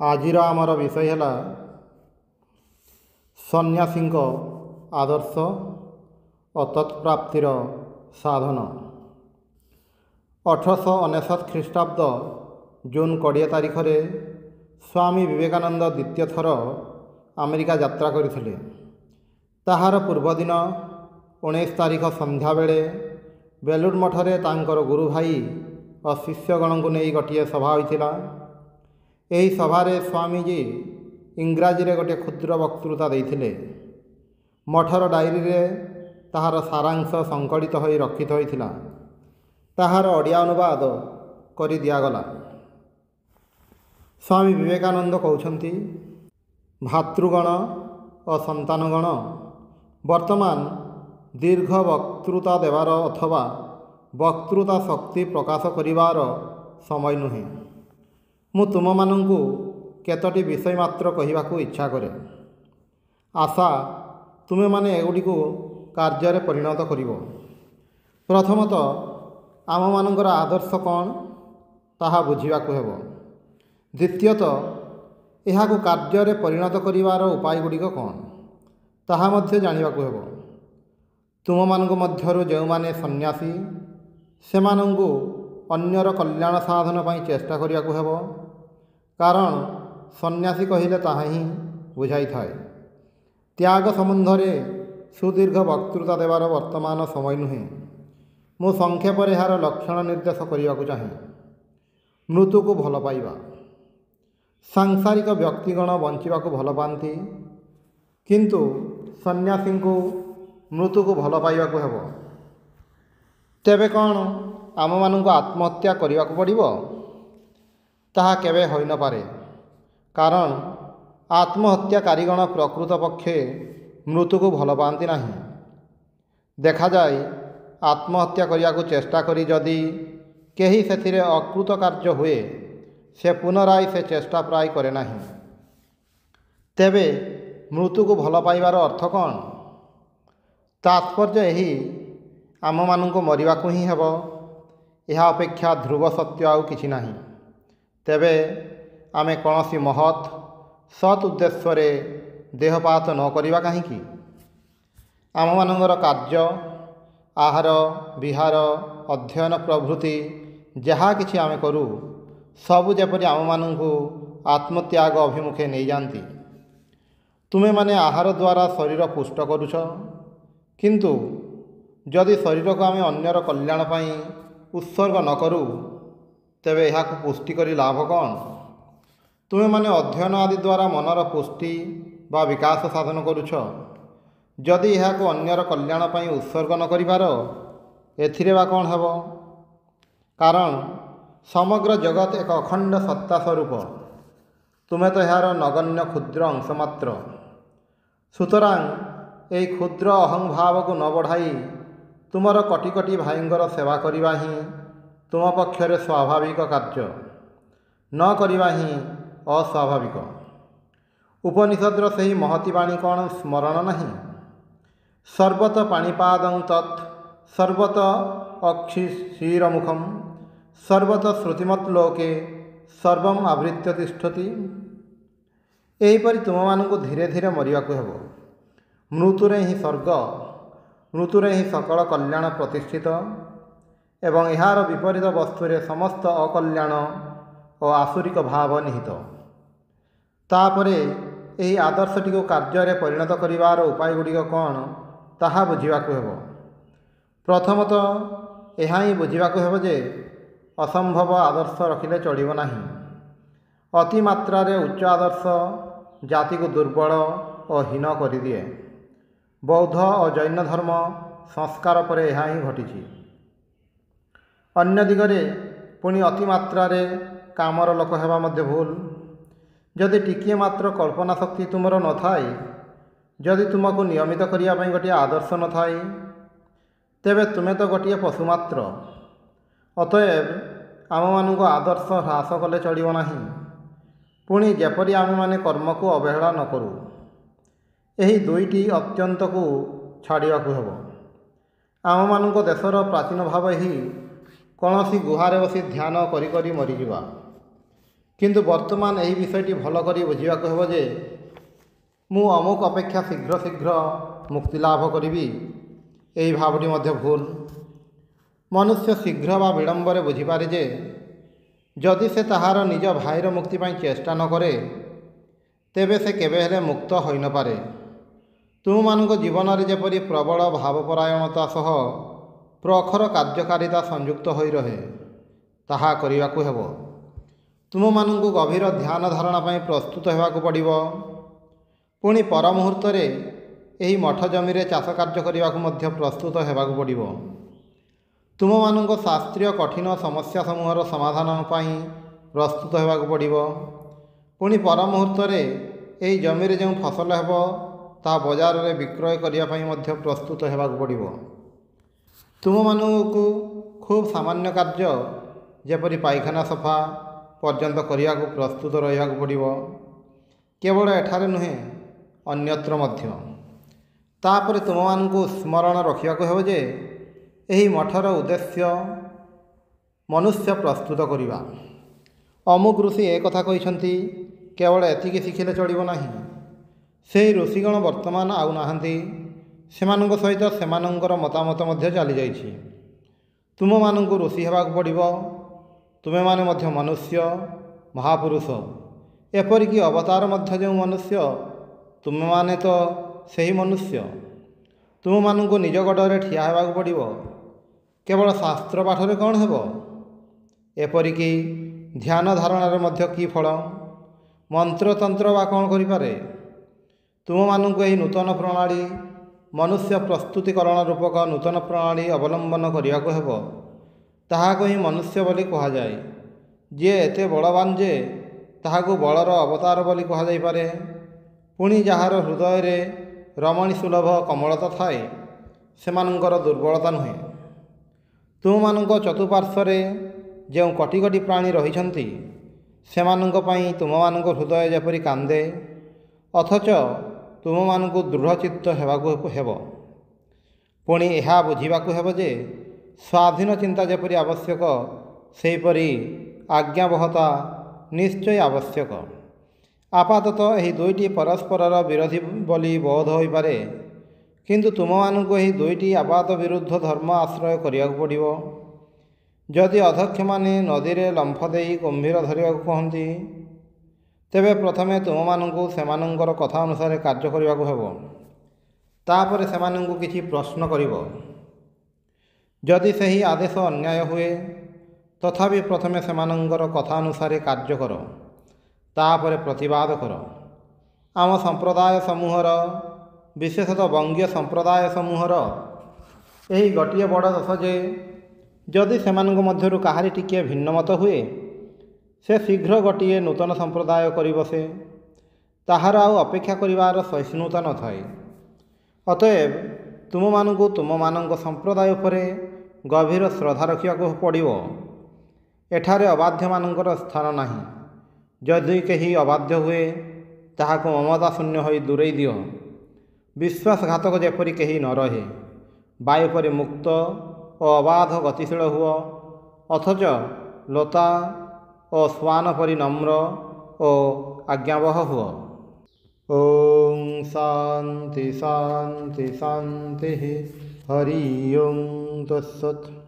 ଆଜିର ଆମର ବିଷୟ ହେଲା ସନ୍ନ୍ୟାସୀଙ୍କ ଆଦର୍ଶ ଓ ତତ୍ପ୍ରାପ୍ତିର ସାଧନ। 1899 ଖ୍ରୀଷ୍ଟାବ୍ଦ ଜୁନ୍ 20 ତାରିଖରେ ସ୍ୱାମୀ ବିବେକାନନ୍ଦ ଦ୍ୱିତୀୟ ଥର ଆମେରିକା ଯାତ୍ରା କରିଥିଲେ। ତାହାର ପୂର୍ବଦିନ 19 ତାରିଖ ସନ୍ଧ୍ୟାବେଳେ ବେଲୁଡ଼ ମଠରେ ତାଙ୍କର ଗୁରୁ ଭାଇ ଓ ଶିଷ୍ୟଗଣଙ୍କୁ ନେଇ ଗୋଟିଏ ସଭା ହୋଇଥିଲା। ଏହି ସଭାରେ ସ୍ୱାମୀଜୀ ଇଂରାଜୀରେ ଗୋଟିଏ କ୍ଷୁଦ୍ର ବକ୍ତୃତା ଦେଇଥିଲେ। ମଠର ଡାଏରୀରେ ତାହାର ସାରାଂଶ ସଂକଳିତ ହୋଇ ରକ୍ଷିତ ହୋଇଥିଲା। ତାହାର ଓଡ଼ିଆ ଅନୁବାଦ କରି ଦିଆଗଲା। ସ୍ୱାମୀ ବିବେକାନନ୍ଦ କହୁଛନ୍ତି, ଭାତୃଗଣ ଓ ସନ୍ତାନଗଣ, ବର୍ତ୍ତମାନ ଦୀର୍ଘ ବକ୍ତୃତା ଦେବାର ଅଥବା ବକ୍ତୃତା ଶକ୍ତି ପ୍ରକାଶ କରିବାର ସମୟ ନୁହେଁ। ମୁଁ ତୁମମାନଙ୍କୁ କେତୋଟି ବିଷୟ ମାତ୍ର କହିବାକୁ ଇଚ୍ଛା କରେ। ଆଶା ତୁମେମାନେ ଏଗୁଡ଼ିକୁ କାର୍ଯ୍ୟରେ ପରିଣତ କରିବ। ପ୍ରଥମତଃ ଆମମାନଙ୍କର ଆଦର୍ଶ କ'ଣ ତାହା ବୁଝିବାକୁ ହେବ। ଦ୍ୱିତୀୟତଃ ଏହାକୁ କାର୍ଯ୍ୟରେ ପରିଣତ କରିବାର ଉପାୟ ଗୁଡ଼ିକ କ'ଣ ତାହା ମଧ୍ୟ ଜାଣିବାକୁ ହେବ। ତୁମମାନଙ୍କ ମଧ୍ୟରୁ ଯେଉଁମାନେ ସନ୍ନ୍ୟାସୀ ସେମାନଙ୍କୁ ଅନ୍ୟର କଲ୍ୟାଣ ସାଧନ ପାଇଁ ଚେଷ୍ଟା କରିବାକୁ ହେବ, କାରଣ ସନ୍ନ୍ୟାସୀ କହିଲେ ତାହା ହିଁ ବୁଝାଇଥାଏ। ତ୍ୟାଗ ସମ୍ବନ୍ଧରେ ସୁଦୀର୍ଘ ବକ୍ତୃତା ଦେବାର ବର୍ତ୍ତମାନ ସମୟ ନୁହେଁ। ମୁଁ ସଂକ୍ଷେପରେ ଏହାର ଲକ୍ଷଣ ନିର୍ଦ୍ଦେଶ କରିବାକୁ ଚାହେଁ। ମୃତ୍ୟୁକୁ ଭଲ ପାଇବା। ସାଂସାରିକ ବ୍ୟକ୍ତିଗଣ ବଞ୍ଚିବାକୁ ଭଲ ପାଆନ୍ତି, କିନ୍ତୁ ସନ୍ନ୍ୟାସୀଙ୍କୁ ମୃତ୍ୟୁକୁ ଭଲ ପାଇବାକୁ ହେବ। ତେବେ କ'ଣ ଆମମାନଙ୍କୁ ଆତ୍ମହତ୍ୟା କରିବାକୁ ପଡ଼ିବ? ତାହା କେବେ ହୋଇନପାରେ, କାରଣ ଆତ୍ମହତ୍ୟାକାରୀଗଣ ପ୍ରକୃତ ପକ୍ଷେ ମୃତ୍ୟୁକୁ ଭଲ ପାଆନ୍ତି ନାହିଁ। ଦେଖାଯାଏ, ଆତ୍ମହତ୍ୟା କରିବାକୁ ଚେଷ୍ଟା କରି ଯଦି କେହି ସେଥିରେ ଅକୃତକାର୍ଯ୍ୟ ହୁଏ, ସେ ପୁନରାୟ ସେ ଚେଷ୍ଟା ପ୍ରାୟ କରେ ନାହିଁ। ତେବେ ମୃତ୍ୟୁକୁ ଭଲ ପାଇବାର ଅର୍ଥ କ'ଣ? ତାତ୍ପର୍ଯ୍ୟ ଏହି, ଆମମାନଙ୍କୁ ମରିବାକୁ ହିଁ ହେବ। ଏହା ଅପେକ୍ଷା ଧ୍ରୁବ ସତ୍ୟ ଆଉ କିଛି ନାହିଁ। ତେବେ ଆମେ କୌଣସି ମହତ୍ ସତ୍ ଉଦ୍ଦେଶ୍ୟରେ ଦେହପାତ ନ କରିବା କାହିଁକି? ଆମମାନଙ୍କର କାର୍ଯ୍ୟ, ଆହାର, ବିହାର, ଅଧ୍ୟୟନ ପ୍ରଭୃତି ଯାହା କିଛି ଆମେ କରୁ, ସବୁ ଯେପରି ଆମମାନଙ୍କୁ ଆତ୍ମତ୍ୟାଗ ଅଭିମୁଖେ ନେଇଯାଆନ୍ତି। ତୁମେମାନେ ଆହାର ଦ୍ୱାରା ଶରୀର ପୁଷ୍ଟ କରୁଛ, କିନ୍ତୁ ଯଦି ଶରୀରକୁ ଆମେ ଅନ୍ୟର କଲ୍ୟାଣ ପାଇଁ ଉତ୍ସର୍ଗ ନ କରୁ, ତେବେ ଏହାକୁ ପୁଷ୍ଟି କରି ଲାଭ କ'ଣ? ତୁମେମାନେ ଅଧ୍ୟୟନ ଆଦି ଦ୍ୱାରା ମନର ପୁଷ୍ଟି ବା ବିକାଶ ସାଧନ କରୁଛ। ଯଦି ଏହାକୁ ଅନ୍ୟର କଲ୍ୟାଣ ପାଇଁ ଉତ୍ସର୍ଗ ନ କରିପାର, ଏଥିରେ ବା କ'ଣ ହେବ? କାରଣ ସମଗ୍ର ଜଗତ ଏକ ଅଖଣ୍ଡ ସତ୍ତା ସ୍ୱରୂପ। ତୁମେ ତ ଏହାର ନଗଣ୍ୟ କ୍ଷୁଦ୍ର ଅଂଶ ମାତ୍ର। ସୁତରାଂ ଏହି କ୍ଷୁଦ୍ର ଅହଂଭାବକୁ ନ ବଢ଼ାଇ ତୁମର କୋଟି କୋଟି ଭାଇଙ୍କର ସେବା କରିବା ହିଁ ତୁମ ପକ୍ଷରେ ସ୍ୱାଭାବିକ କାର୍ଯ୍ୟ, ନ କରିବା ହିଁ ଅସ୍ୱାଭାବିକ। ଉପନିଷଦର ସେହି ମହତୀ ବାଣୀ କ'ଣ ସ୍ମରଣ ନାହିଁ? ସର୍ବତ ପାଣିପାଦଂ ତତ୍ ସର୍ବତ ଅକ୍ଷିଶିରମୁଖଂ ସର୍ବତ ଶ୍ରୁତିମତ୍ ଲୋକେ ସର୍ବଂ ଆବୃତ୍ୟ ତିଷ୍ଠତି। ଏହିପରି ତୁମମାନଙ୍କୁ ଧୀରେ ଧୀରେ ମରିବାକୁ ହେବ। ମୃତ୍ୟୁରେ ହିଁ ସ୍ୱର୍ଗ, ମୃତ୍ୟୁରେ ହିଁ ସକଳ କଲ୍ୟାଣ ପ୍ରତିଷ୍ଠିତ ଏବଂ ଏହାର ବିପରୀତ ବସ୍ତୁରେ ସମସ୍ତ ଅକଲ୍ୟାଣ ଓ ଆସୁରିକ ଭାବ ନିହିତ। ତାପରେ ଏହି ଆଦର୍ଶଟିକୁ କାର୍ଯ୍ୟରେ ପରିଣତ କରିବାର ଉପାୟ ଗୁଡ଼ିକ କ'ଣ ତାହା ବୁଝିବାକୁ ହେବ। ପ୍ରଥମତଃ ଏହା ହିଁ ବୁଝିବାକୁ ହେବ ଯେ ଅସମ୍ଭବ ଆଦର୍ଶ ରଖିଲେ ଚଳିବ ନାହିଁ। ଅତି ମାତ୍ରାରେ ଉଚ୍ଚ ଆଦର୍ଶ ଜାତିକୁ ଦୁର୍ବଳ ଓ ହୀନ କରିଦିଏ। ବୌଦ୍ଧ ଓ ଜୈନ ଧର୍ମ ସଂସ୍କାର ପରେ ଏହା ହିଁ ଘଟିଛି। ଅନ୍ୟ ଦିଗରେ ପୁଣି ଅତି ମାତ୍ରାରେ କାମର ଲୋକ ହେବା ମଧ୍ୟ ଭୁଲ। ଯଦି ଟିକିଏ ମାତ୍ର କଳ୍ପନା ଶକ୍ତି ତୁମର ନଥାଏ, ଯଦି ତୁମକୁ ନିୟମିତ କରିବା ପାଇଁ ଗୋଟିଏ ଆଦର୍ଶ ନଥାଏ, ତେବେ ତୁମେ ତ ଗୋଟିଏ ପଶୁ ମାତ୍ର। ଅତଏବ ଆମମାନଙ୍କୁ ଆଦର୍ଶ ହ୍ରାସ କଲେ ଚଳିବ ନାହିଁ। ପୁଣି ଯେପରି ଆମେମାନେ କର୍ମକୁ ଅବହେଳା ନ କରୁ, ଏହି ଦୁଇଟି ଅତ୍ୟନ୍ତକୁ ଛାଡ଼ିବାକୁ ହେବ। ଆମମାନଙ୍କ ଦେଶର ପ୍ରାଚୀନ ଭାବ ଏହି କୌଣସି ଗୁହାରେ ବସି ଧ୍ୟାନ କରି କରି ମରିଯିବା। କିନ୍ତୁ ବର୍ତ୍ତମାନ ଏହି ବିଷୟଟି ଭଲ କରି ବୁଝିବାକୁ ହେବ ଯେ ମୁଁ ଅମୁକ ଅପେକ୍ଷା ଶୀଘ୍ର ଶୀଘ୍ର ମୁକ୍ତି ଲାଭ କରିବି, ଏହି ଭାବଟି ମଧ୍ୟ ଭୁଲ। ମନୁଷ୍ୟ ଶୀଘ୍ର ବା ବିଳମ୍ବରେ ବୁଝିପାରେ ଯେ ଯଦି ସେ ତାହାର ନିଜ ଭାଇର ମୁକ୍ତି ପାଇଁ ଚେଷ୍ଟା ନ କରେ ତେବେ ସେ କେବେ ହେଲେ ମୁକ୍ତ ହୋଇନପାରେ। ତୁମମାନଙ୍କ ଜୀବନରେ ଯେପରି ପ୍ରବଳ ଭାବପରାୟଣତା ସହ ପ୍ରଖର କାର୍ଯ୍ୟକାରିତା ସଂଯୁକ୍ତ ହୋଇ ରହେ, ତାହା କରିବାକୁ ହେବ। ତୁମମାନଙ୍କୁ ଗଭୀର ଧ୍ୟାନ ଧାରଣା ପାଇଁ ପ୍ରସ୍ତୁତ ହେବାକୁ ପଡ଼ିବ। ପୁଣି ପର ମୁହୂର୍ତ୍ତରେ ଏହି ମଠ ଜମିରେ ଚାଷ କାର୍ଯ୍ୟ କରିବାକୁ ମଧ୍ୟ ପ୍ରସ୍ତୁତ ହେବାକୁ ପଡ଼ିବ। ତୁମମାନଙ୍କ ଶାସ୍ତ୍ରୀୟ କଠିନ ସମସ୍ୟା ସମୂହର ସମାଧାନ ପାଇଁ ପ୍ରସ୍ତୁତ ହେବାକୁ ପଡ଼ିବ। ପୁଣି ପର ମୁହୂର୍ତ୍ତରେ ଏହି ଜମିରେ ଯେଉଁ ଫସଲ ହେବ ତାହା ବଜାରରେ ବିକ୍ରୟ କରିବା ପାଇଁ ମଧ୍ୟ ପ୍ରସ୍ତୁତ ହେବାକୁ ପଡ଼ିବ। ତୁମମାନଙ୍କୁ ଖୁବ୍ ସାମାନ୍ୟ କାର୍ଯ୍ୟ ଯେପରି ପାଇଖାନା ସଫା ପର୍ଯ୍ୟନ୍ତ କରିବାକୁ ପ୍ରସ୍ତୁତ ରହିବାକୁ ପଡ଼ିବ। କେବଳ ଏଠାରେ ନୁହେଁ, ଅନ୍ୟତ୍ର ମଧ୍ୟ। ତାପରେ ତୁମମାନଙ୍କୁ ସ୍ମରଣ ରଖିବାକୁ ହେବ ଯେ ଏହି ମଠର ଉଦ୍ଦେଶ୍ୟ ମନୁଷ୍ୟ ପ୍ରସ୍ତୁତ କରିବା। ଅମୁକ ଋଷି ଏକଥା କହିଛନ୍ତି, କେବଳ ଏତିକି ଶିଖିଲେ ଚଳିବ ନାହିଁ। ସେହି ଋଷିଗଣ ବର୍ତ୍ତମାନ ଆଉ ନାହାନ୍ତି। ସେମାନଙ୍କ ସହିତ ସେମାନଙ୍କର ମତାମତ ମଧ୍ୟ ଚାଲିଯାଇଛି। ତୁମମାନଙ୍କୁ ଋଷି ହେବାକୁ ପଡ଼ିବ। ତୁମେମାନେ ମଧ୍ୟ ମନୁଷ୍ୟ, ମହାପୁରୁଷ, ଏପରିକି ଅବତାର ମଧ୍ୟ ଯେଉଁ ମନୁଷ୍ୟ, ତୁମେମାନେ ତ ସେହି ମନୁଷ୍ୟ। ତୁମମାନଙ୍କୁ ନିଜ ଗୋଡ଼ରେ ଠିଆ ହେବାକୁ ପଡ଼ିବ। କେବଳ ଶାସ୍ତ୍ର ପାଠରେ କ'ଣ ହେବ? ଏପରିକି ଧ୍ୟାନ ଧାରଣାରେ ମଧ୍ୟ କି ଫଳ? ମନ୍ତ୍ରତନ୍ତ୍ର ବା କ'ଣ କରିପାରେ? ତୁମମାନଙ୍କୁ ଏହି ନୂତନ ପ୍ରଣାଳୀ, ମନୁଷ୍ୟ ପ୍ରସ୍ତୁତିକରଣ ରୂପକ ନୂତନ ପ୍ରଣାଳୀ ଅବଲମ୍ବନ କରିବାକୁ ହେବ। ତାହାକୁ ହିଁ ମନୁଷ୍ୟ ବୋଲି କୁହାଯାଏ। ଯିଏ ଏତେ ବଳବାନ ଯେ ତାହାକୁ ବଳର ଅବତାର ବୋଲି କୁହାଯାଇପାରେ। ପୁଣି ଯାହାର ହୃଦୟରେ ରମଣୀ ସୁଲଭ କମଳତା ଥାଏ, ସେମାନଙ୍କର ଦୁର୍ବଳତା ନୁହେଁ। ତୁମମାନଙ୍କ ଚତୁଃପାର୍ଶ୍ୱରେ ଯେଉଁ କୋଟି କୋଟି ପ୍ରାଣୀ ରହିଛନ୍ତି, ସେମାନଙ୍କ ପାଇଁ ତୁମମାନଙ୍କ ହୃଦୟ ଯେପରି କାନ୍ଦେ, ଅଥଚ ତୁମମାନଙ୍କୁ ଦୃଢ଼ଚିତ୍ତ ହେବାକୁ ହେବ। ପୁଣି ଏହା ବୁଝିବାକୁ ହେବ ଯେ ସ୍ୱାଧୀନ ଚିନ୍ତା ଯେପରି ଆବଶ୍ୟକ, ସେହିପରି ଆଜ୍ଞାବହତା ନିଶ୍ଚୟ ଆବଶ୍ୟକ। ଆପାତତଃ ଏହି ଦୁଇଟି ପରସ୍ପରର ବିରୋଧୀ ବୋଲି ବୋଧ ହୋଇପାରେ, କିନ୍ତୁ ତୁମମାନଙ୍କୁ ଏହି ଦୁଇଟି ଆପାତ ବିରୁଦ୍ଧ ଧର୍ମ ଆଶ୍ରୟ କରିବାକୁ ପଡ଼ିବ। ଯଦି ଅଧ୍ୟକ୍ଷମାନେ ନଦୀରେ ଲମ୍ଫ ଦେଇ କୁମ୍ଭୀର ଧରିବାକୁ କହନ୍ତି, ତେବେ ପ୍ରଥମେ ତୁମମାନଙ୍କୁ ସେମାନଙ୍କର କଥା ଅନୁସାରେ କାର୍ଯ୍ୟ କରିବାକୁ ହେବ। ତାପରେ ସେମାନଙ୍କୁ କିଛି ପ୍ରଶ୍ନ କରିବ। ଯଦି ସେହି ଆଦେଶ ଅନ୍ୟାୟ ହୁଏ, ତଥାପି ପ୍ରଥମେ ସେମାନଙ୍କର କଥା ଅନୁସାରେ କାର୍ଯ୍ୟ କର, ତାପରେ ପ୍ରତିବାଦ କର। ଆମ ସମ୍ପ୍ରଦାୟ ସମୂହର, ବିଶେଷତଃ ବଙ୍ଗୀୟ ସମ୍ପ୍ରଦାୟ ସମୂହର ଏହି ଗୋଟିଏ ବଡ଼ ଦୋଷ ଯେ ଯଦି ସେମାନଙ୍କ ମଧ୍ୟରୁ କାହାରି ଟିକିଏ ଭିନ୍ନମତ ହୁଏ, ସେ ଶୀଘ୍ର ଗୋଟିଏ ନୂତନ ସମ୍ପ୍ରଦାୟ କରି ବସେ। ତାହାର ଆଉ ଅପେକ୍ଷା କରିବାର ସହିଷ୍ଣୁତା ନଥାଏ। ଅତଏବ ତୁମମାନଙ୍କୁ ତୁମମାନଙ୍କ ସମ୍ପ୍ରଦାୟ ଉପରେ ଗଭୀର ଶ୍ରଦ୍ଧା ରଖିବାକୁ ପଡ଼ିବ। ଏଠାରେ ଅବାଧ୍ୟମାନଙ୍କର ସ୍ଥାନ ନାହିଁ। ଯଦି କେହି ଅବାଧ୍ୟ ହୁଏ, ତାହାକୁ ମମତା ଶୂନ୍ୟ ହୋଇ ଦୂରେଇ ଦିଅ। ବିଶ୍ୱାସଘାତକ ଯେପରି କେହି ନ ରହେ। ବାୟୁ ପରି ମୁକ୍ତ ଓ ଅବାଧ ଗତିଶୀଳ ହୁଅ, ଅଥଚ ଲତା ଓ ଶ୍ୱାନ ପରି ନମ୍ର ଓ ଆଜ୍ଞାବହ ହୁଅ। ଓಂ ଶାନ୍ତି ଶାନ୍ତି ଶାନ୍ତି। ହରି ଓಂ ତତ୍ସତ୍।